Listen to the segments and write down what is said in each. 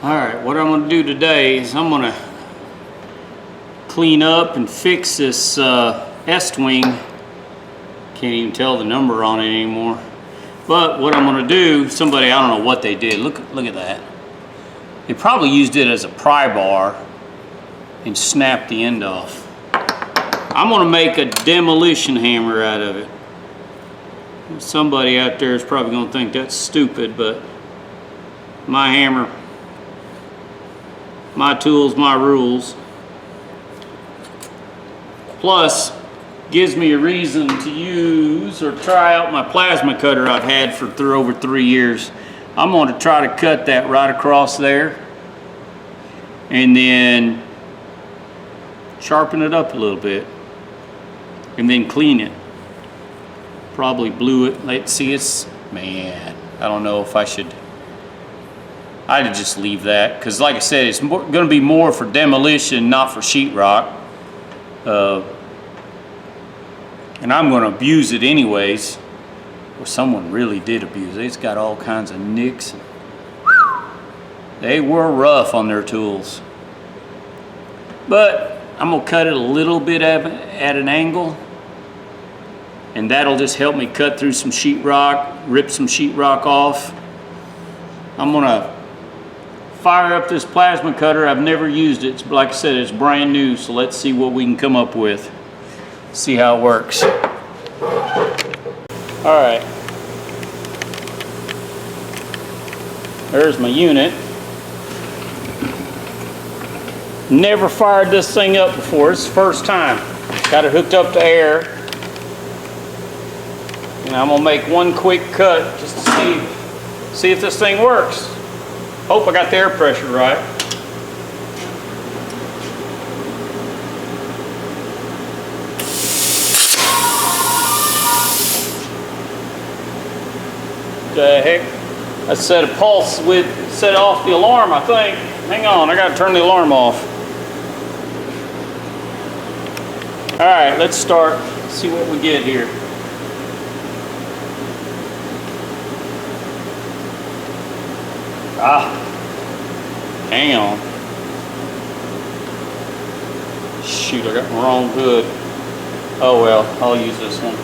Alright, what I'm going to do today is I'm going to clean up and fix this Estwing. Can't even tell the number on it anymore. But what I'm going to do, somebody, I don't know what they did. Look at that. They probably used it as a pry bar and snapped the end off. I'm going to make a demolition hammer out of it. Somebody out there is probably going to think that's stupid, but my hammer, my tools, my rules. Plus, gives me a reason to use or try out my plasma cutter I've had for over 3 years. I'm going to try to cut that right across there and then sharpen it up a little bit and then clean it. Probably blew it. Let's see, it's, man, I don't know if I should. I'd just leave that because, like I said, it's going to be more for demolition, not for sheetrock. And I'm going to abuse it anyways. Or someone really did abuse it. It's got all kinds of nicks. They were rough on their tools. But I'm going to cut it a little bit at an angle. And that'll just help me cut through some sheetrock, rip some sheetrock off. I'm going to fire up this plasma cutter. I've never used it. Like I said, it's brand new, so let's see what we can come up with. See how it works. Alright. There's my unit. Never fired this thing up before. It's the first time. Got it hooked up to air. And I'm gonna make one quick cut just to see if this thing works. Hope I got the air pressure right. The heck? I set a pulse with, set off the alarm, I think. Hang on, I gotta turn the alarm off. Alright, let's start. See what we get here. Hang on. Shoot, I got the wrong hood. Oh well, I'll use this one.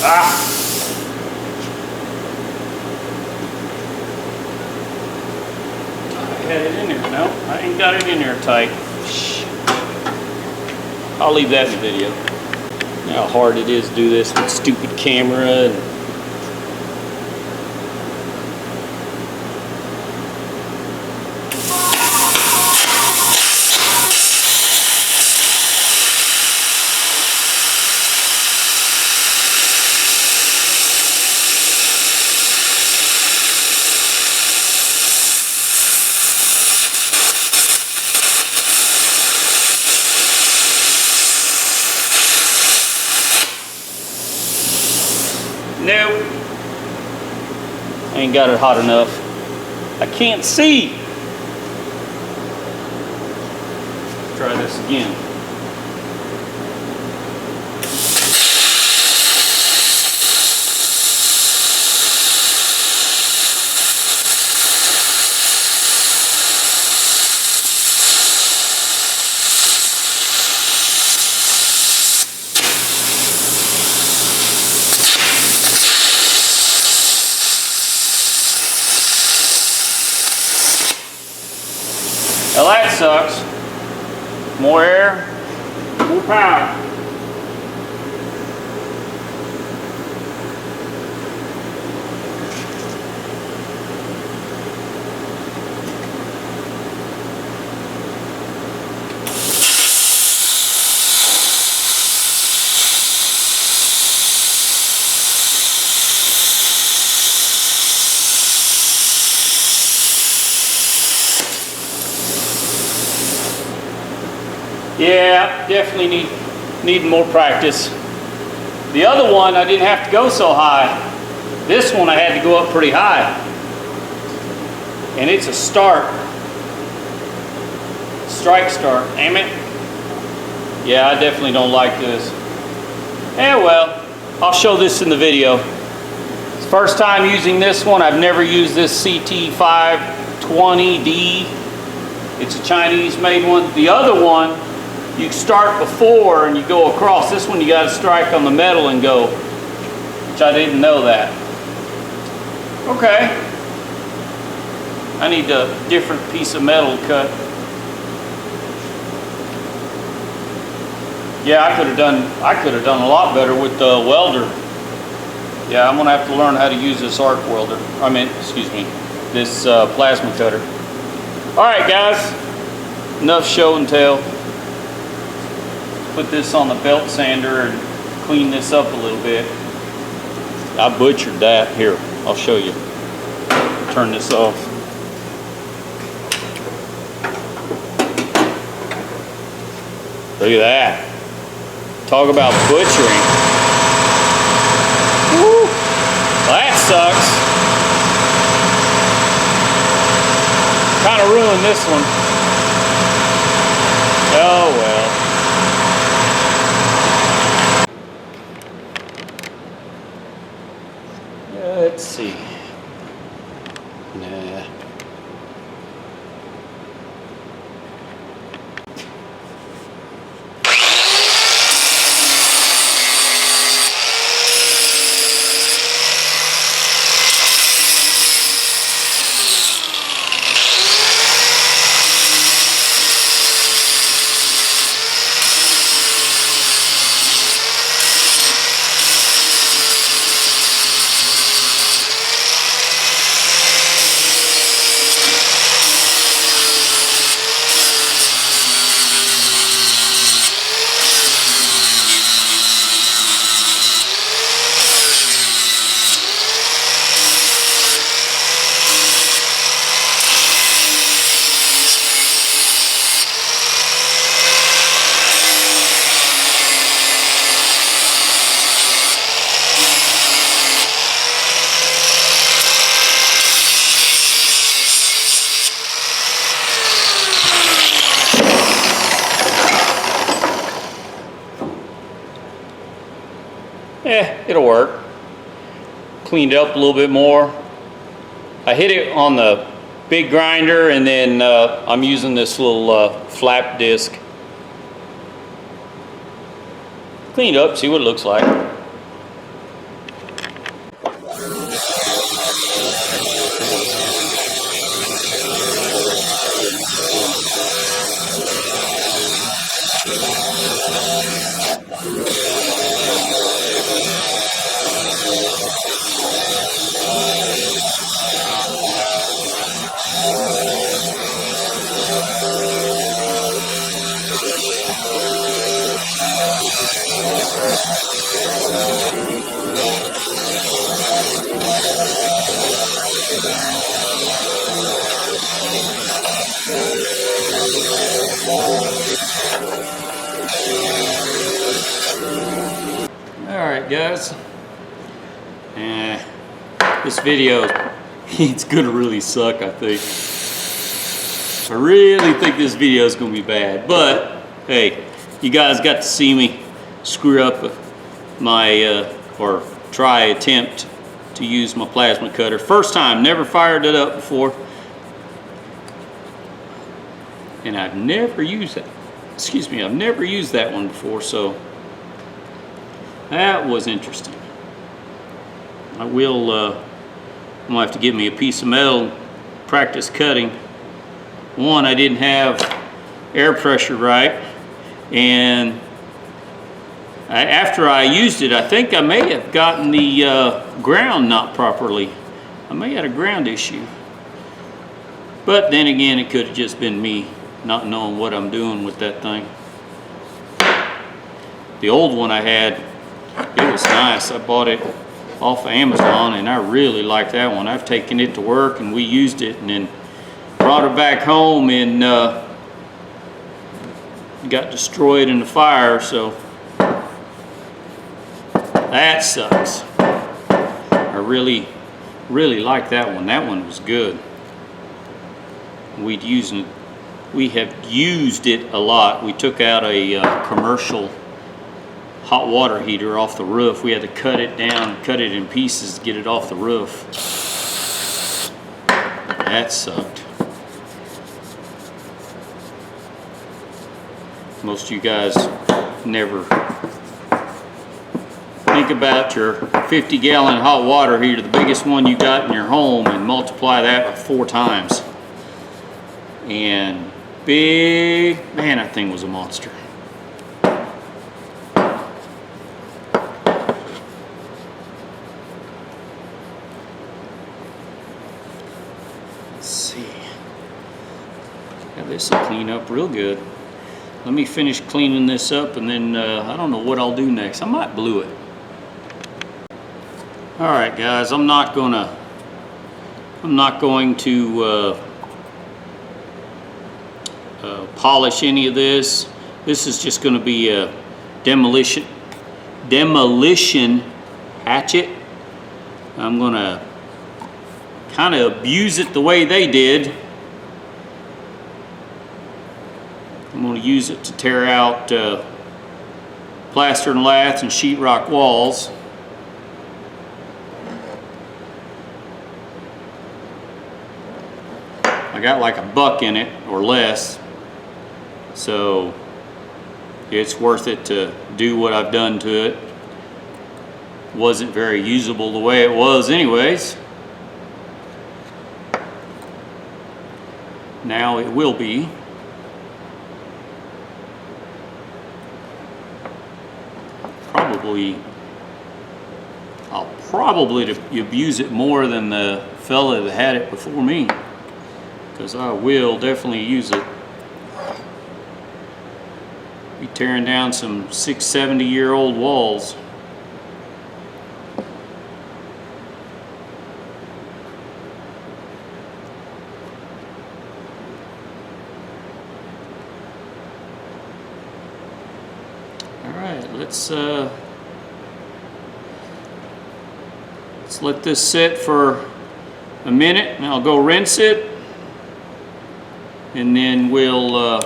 I had it in there. No, I ain't got it in there tight. I'll leave that in the video. How hard it is to do this with stupid camera. Nope. I ain't got it hot enough. I can't see. Try this again. Well, that sucks. More air, more power. Yeah, definitely need more practice. The other one, I didn't have to go so high. This one I had to go up pretty high. And it's a start. Strike start, damn it. Yeah, I definitely don't like this. Yeah, well, I'll show this in the video. It's first time using this one. I've never used this CT520D. It's a Chinese made one. The other one, you start before and you go across. This one you got to strike on the metal and go, which I didn't know that. Okay. I need a different piece of metal cut. Yeah, I could have done a lot better with the welder. Yeah, I'm gonna have to learn how to use this arc welder. This plasma cutter. All right, guys, enough show and tell. Put this on the belt sander and clean this up a little bit. I butchered that. Here, I'll show you. Turn this off. Look at that. Talk about butchering. Woo. Well, that sucks. Kind of ruined this one. Oh well. Let's see. Nah. It'll work. Cleaned it up a little bit more. I hit it on the big grinder, and then I'm using this little flap disc. Cleaned up, see what it looks like. Alright guys, this video, it's gonna really suck, I think. I really think this video is gonna be bad, but hey, you guys got to see me screw up my, or attempt to use my plasma cutter. First time, never fired it up before. And I've never used that, I've never used that one before, so that was interesting. I will, I'm gonna have to get me a piece of metal, practice cutting. One, I didn't have air pressure right, and after I used it, I think I may have gotten the ground not properly. I may have had a ground issue. But then again, it could have just been me not knowing what I'm doing with that thing. The old one I had, it was nice. I bought it off of Amazon and I really like that one. I've taken it to work and we used it and then brought it back home and got destroyed in the fire, so that sucks. I really like that one. That one was good. We have used it a lot. We took out a commercial hot water heater off the roof. We had to cut it down, cut it in pieces to get it off the roof. That sucked. Most of you guys never think about your 50-gallon hot water heater, the biggest one you got in your home, and multiply that by 4 times. And big, man, that thing was a monster. Let's see. Yeah, this will clean up real good. Let me finish cleaning this up, and then I don't know what I'll do next. I might glue it. All right, guys, I'm not going to polish any of this. This is just going to be a demolition hatchet. I'm going to kind of abuse it the way they did. I'm going to use it to tear out plaster and lath and sheetrock walls. I got like $1 in it or less, so it's worth it to do what I've done to it. Wasn't very usable the way it was anyways. Now it will be. I'll probably abuse it more than the fella that had it before me, because I will definitely use it. Be tearing down some 670-year-old walls. All right, let's let this sit for a minute, and I'll go rinse it, and then we'll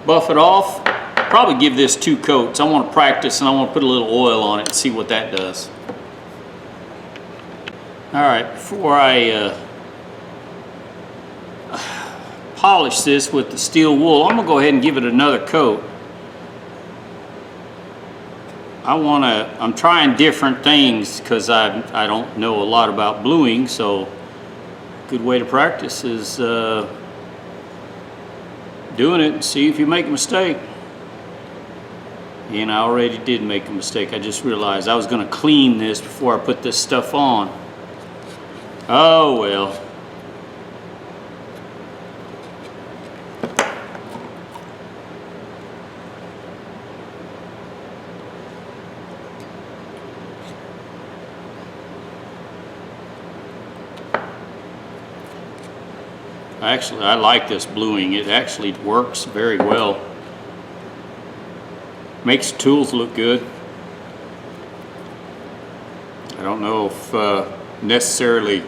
buff it off. Probably give this 2 coats. I want to practice, and I want to put a little oil on it and see what that does. All right, before I polish this with the steel wool, I'm gonna go ahead and give it another coat. I'm trying different things because I don't know a lot about bluing, so a good way to practice is doing it and see if you make a mistake. And I already did make a mistake. I just realized I was going to clean this before I put this stuff on. Oh well. Actually, I like this bluing. It actually works very well. Makes the tools look good. I don't know if necessarily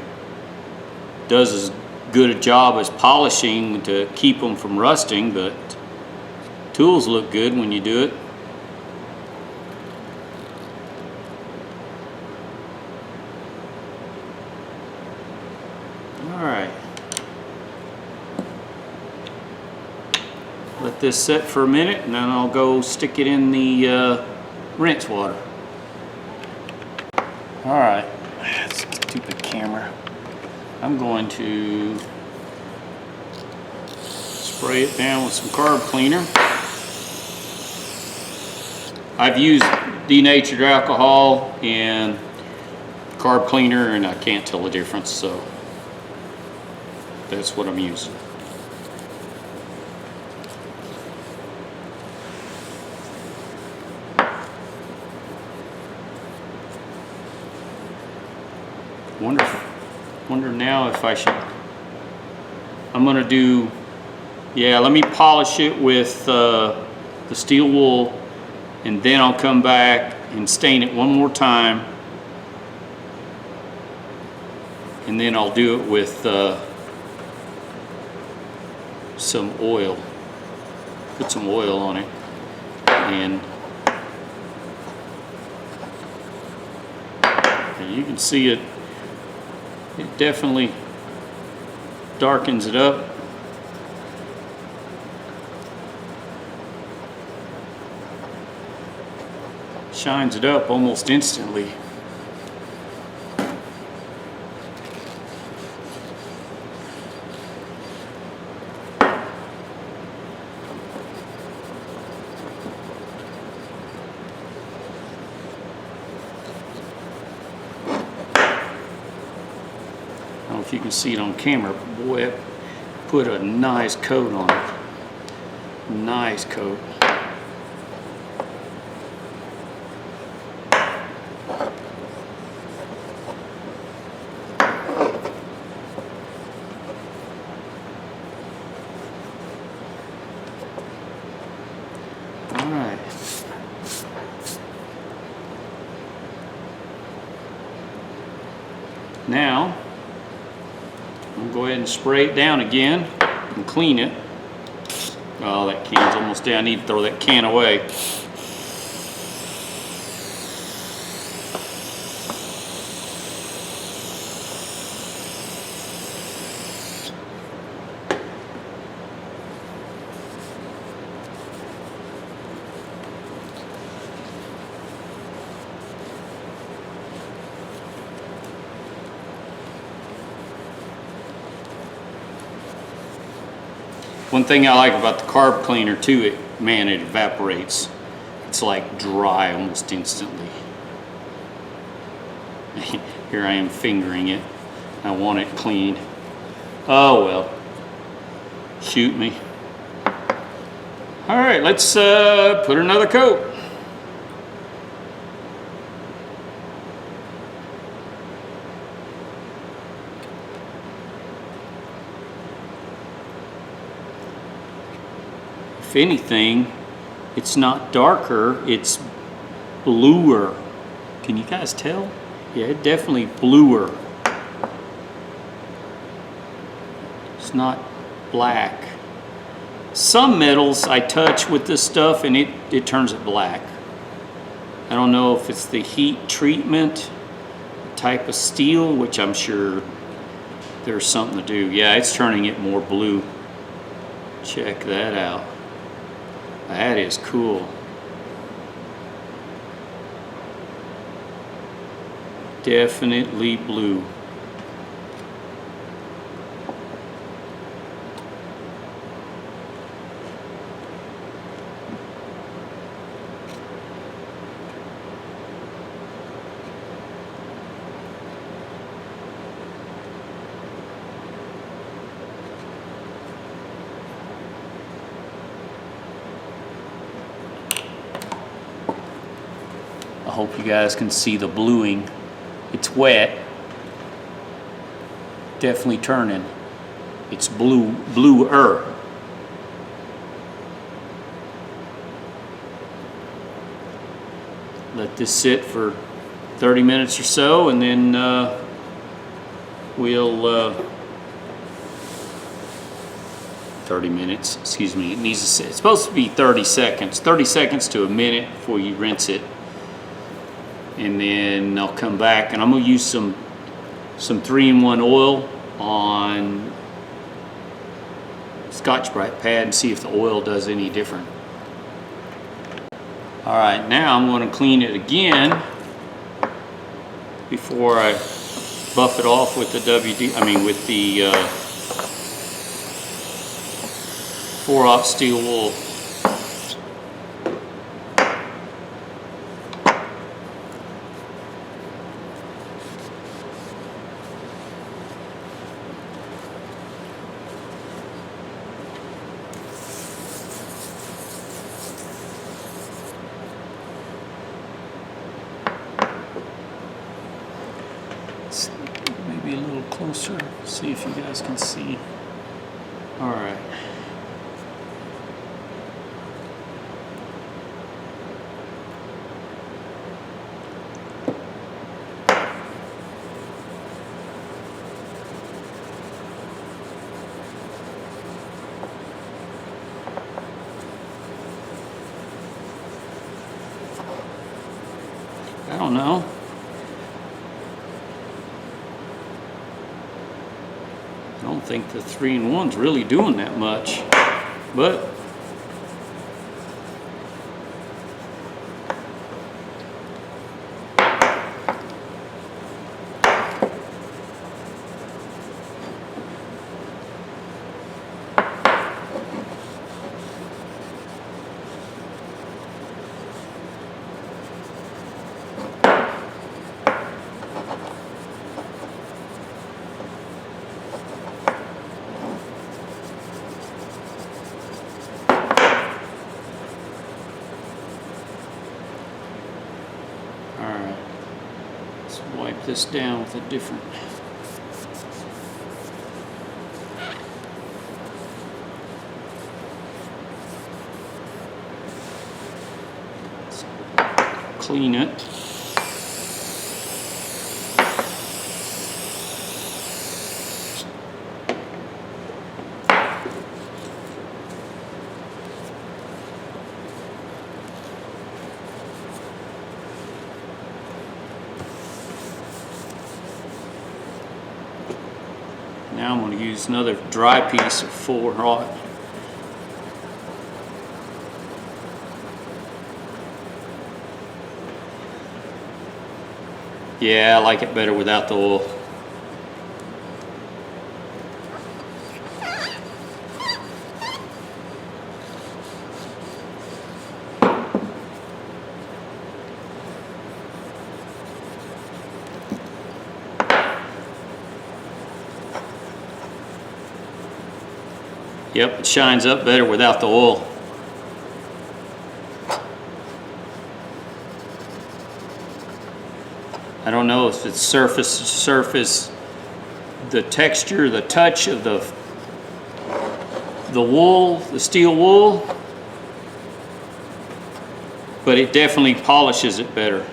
does as good a job as polishing to keep them from rusting, but tools look good when you do it. All right. Let this set for a minute, and then I'll go stick it in the rinse water. All right, stupid camera. I'm going to spray it down with some carb cleaner. I've used denatured alcohol and carb cleaner, and I can't tell the difference, so that's what I'm using. Wonder now if I should. I'm gonna do. Yeah, let me polish it with the steel wool, and then I'll come back and stain it one more time, and then I'll do it with some oil. Put some oil on it and you can see it. It definitely darkens it up. Shines it up almost instantly. I don't know if you can see it on camera, but boy, it put a nice coat on it. Nice coat. All right. Now, I'm going to go ahead and spray it down again and clean it. Oh, that can's almost down. I need to throw that can away. One thing I like about the carb cleaner too, man, it evaporates. It's like dry almost instantly. Here I am fingering it. I want it clean. Oh well, shoot me. All right, let's put another coat. If anything, it's not darker, it's bluer. Can you guys tell? Yeah, it's definitely bluer. It's not black. Some metals I touch with this stuff and it turns it black. I don't know if it's the heat treatment, type of steel, which I'm sure there's something to do. Yeah, it's turning it more blue. Check that out. That is cool. Definitely blue. I hope you guys can see the bluing. It's wet. Definitely turning. It's bluer. Let this sit for 30 minutes or so, and then we'll 30 minutes, excuse me. It needs to sit. It's supposed to be 30 seconds. 30 seconds to a minute before you rinse it. And then I'll come back and I'm gonna use some 3-in-1 oil on Scotch-Brite pad and see if the oil does any different. All right, now I'm gonna clean it again before I buff it off with the with the 4/0 steel wool. Maybe a little closer, see if you guys can see. All right. I don't know. think the 3-in-1's really doing that much, but wipe this down with a different. Let's clean it. Now I'm going to use another dry piece of 4-aught. Yeah, I like it better without the oil. Yep, it shines up better without the oil. I don't know if it's surface, the texture, the touch of the wool, the steel wool, but it definitely polishes it better.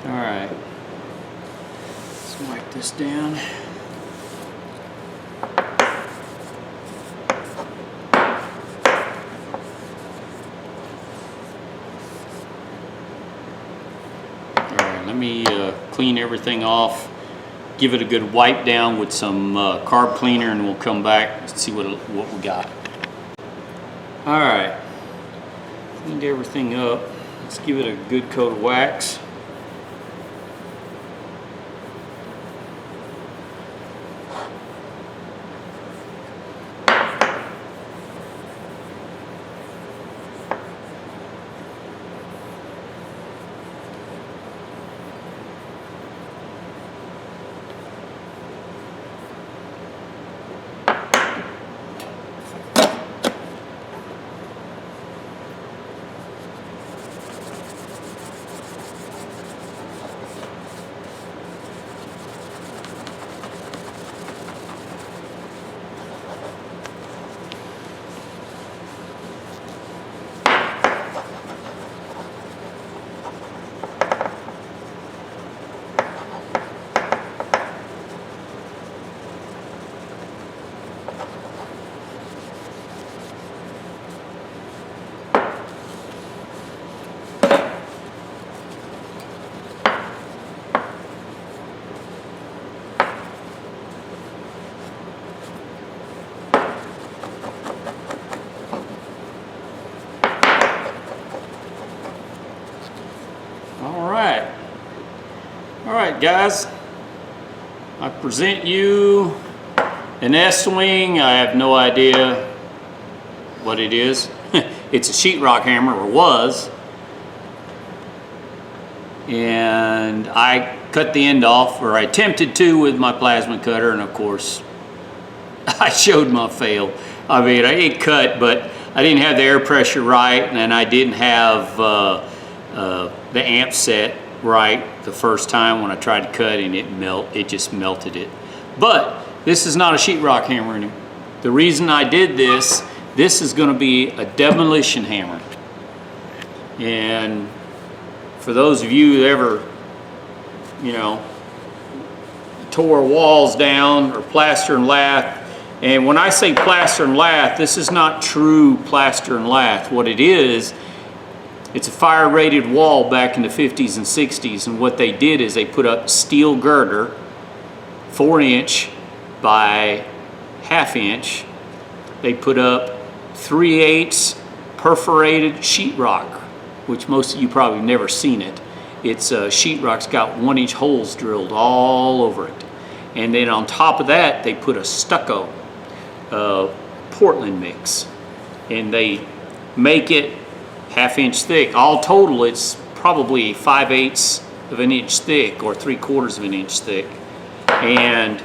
All right, let's wipe this down. All right, let me clean everything off, give it a good wipe down with some carb cleaner, and we'll come back and see what we got. All right, cleaned everything up. Let's give it a good coat of wax. All right, guys, I present you an Estwing. I have no idea what it is. It's a sheetrock hammer, or was. And I cut the end off, or I attempted to with my plasma cutter, and of course I showed my fail. I mean, it cut, but I didn't have the air pressure right, and I didn't have the amp set right the first time when I tried to cut, and it just melted it. But this is not a sheetrock hammer anymore. The reason I did this is going to be a demolition hammer. And for those of you who ever, you know, tore walls down or plaster and lath, and when I say plaster and lath, this is not true plaster and lath. What it is, it's a fire rated wall back in the 50s and 60s, and what they did is they put up steel girder, 4" by ½ inch. They put up 3/8 perforated sheetrock, which most of you probably never seen it. It's sheetrock's got 1" holes drilled all over it. And then on top of that, they put a stucco Portland mix, and they make it ½ inch thick. All total, it's probably 5/8 of an inch thick or 3/4 of an inch thick, and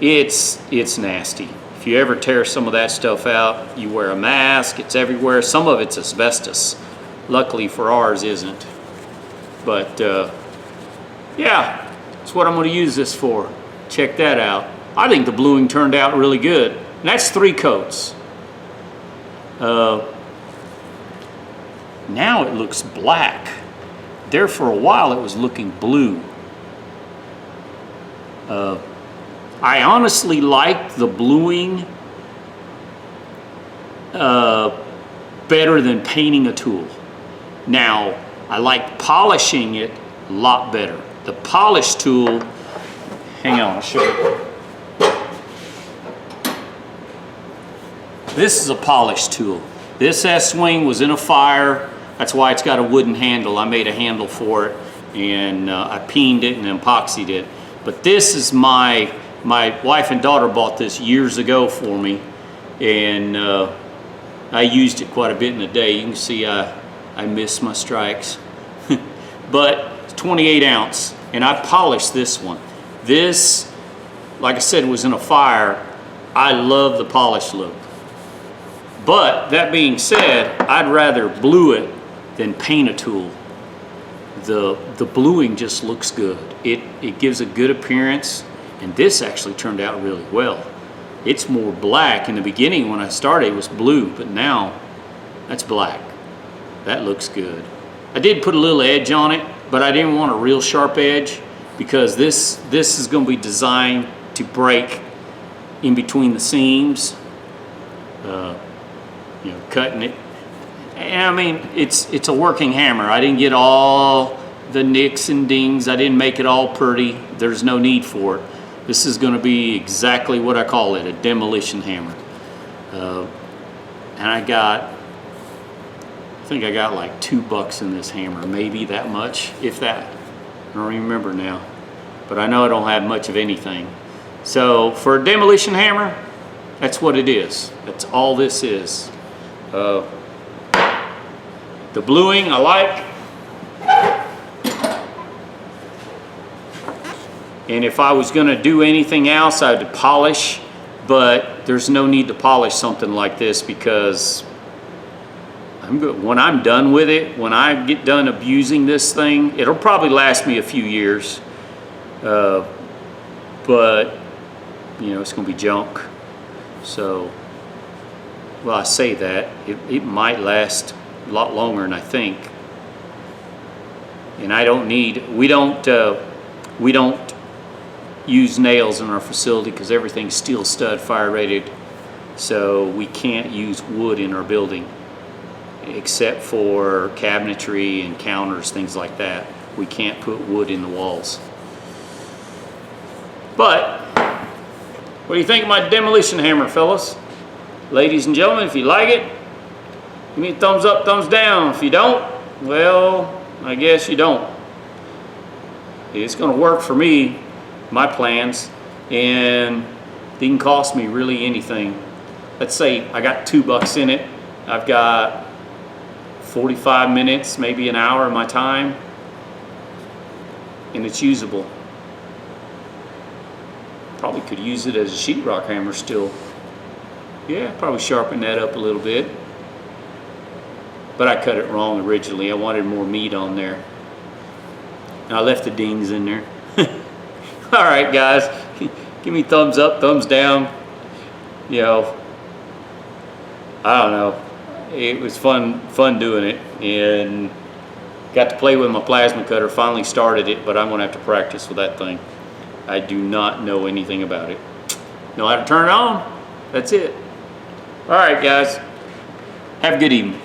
it's nasty. If you ever tear some of that stuff out, you wear a mask. It's everywhere. Some of it's asbestos. Luckily for ours, isn't. But yeah, that's what I'm going to use this for. Check that out. I think the bluing turned out really good. And that's 3 coats. Now it looks black. There for a while it was looking blue. I honestly like the bluing better than painting a tool. Now, I like polishing it a lot better. The polish tool, hang on, I'll show you. This is a polish tool. This Estwing was in a fire. That's why it's got a wooden handle. I made a handle for it, and I peened it and epoxied it. But this is my wife and daughter bought this years ago for me, and I used it quite a bit in a day. You can see I missed my strikes. But it's 28 ounce, and I polished this one. This, like I said, was in a fire. I love the polish look. But that being said, I'd rather blue it than paint a tool. The bluing just looks good. It gives a good appearance, and this actually turned out really well. It's more black. In the beginning when I started it was blue, but now that's black. That looks good. I did put a little edge on it, but I didn't want a real sharp edge because this is going to be designed to break in between the seams. You know, cutting it. And I mean, it's a working hammer. I didn't get all the nicks and dings. I didn't make it all pretty. There's no need for it. This is going to be exactly what I call it, a demolition hammer. And I think I got like $2 in this hammer, maybe that much, if that. I don't even remember now. But I know I don't have much of anything. So for a demolition hammer, that's what it is. That's all this is. The bluing I like. And if I was going to do anything else, I would polish, but there's no need to polish something like this because when I'm done with it, when I get done abusing this thing, it'll probably last me a few years. But, you know, it's going to be junk. So, well, I say that. It might last a lot longer than I think. And we don't use nails in our facility because everything's steel stud fire rated. So we can't use wood in our building except for cabinetry and counters, things like that. We can't put wood in the walls. But what do you think of my demolition hammer, fellas? Ladies and gentlemen, if you like it, give me a thumbs up, thumbs down. If you don't, well, I guess you don't. It's going to work for me, my plans, and it didn't cost me really anything. Let's say I got $2 in it. I've got 45 minutes, maybe an hour of my time, and it's usable. Probably could use it as a sheetrock hammer still. Yeah, probably sharpen that up a little bit. But I cut it wrong originally. I wanted more meat on there. And I left the dings in there. All right, guys, give me thumbs up, thumbs down. You know, I don't know. It was fun doing it, and got to play with my plasma cutter. Finally started it, but I'm gonna have to practice with that thing. I do not know anything about it. Know how to turn it on. That's it. All right, guys. Have a good evening.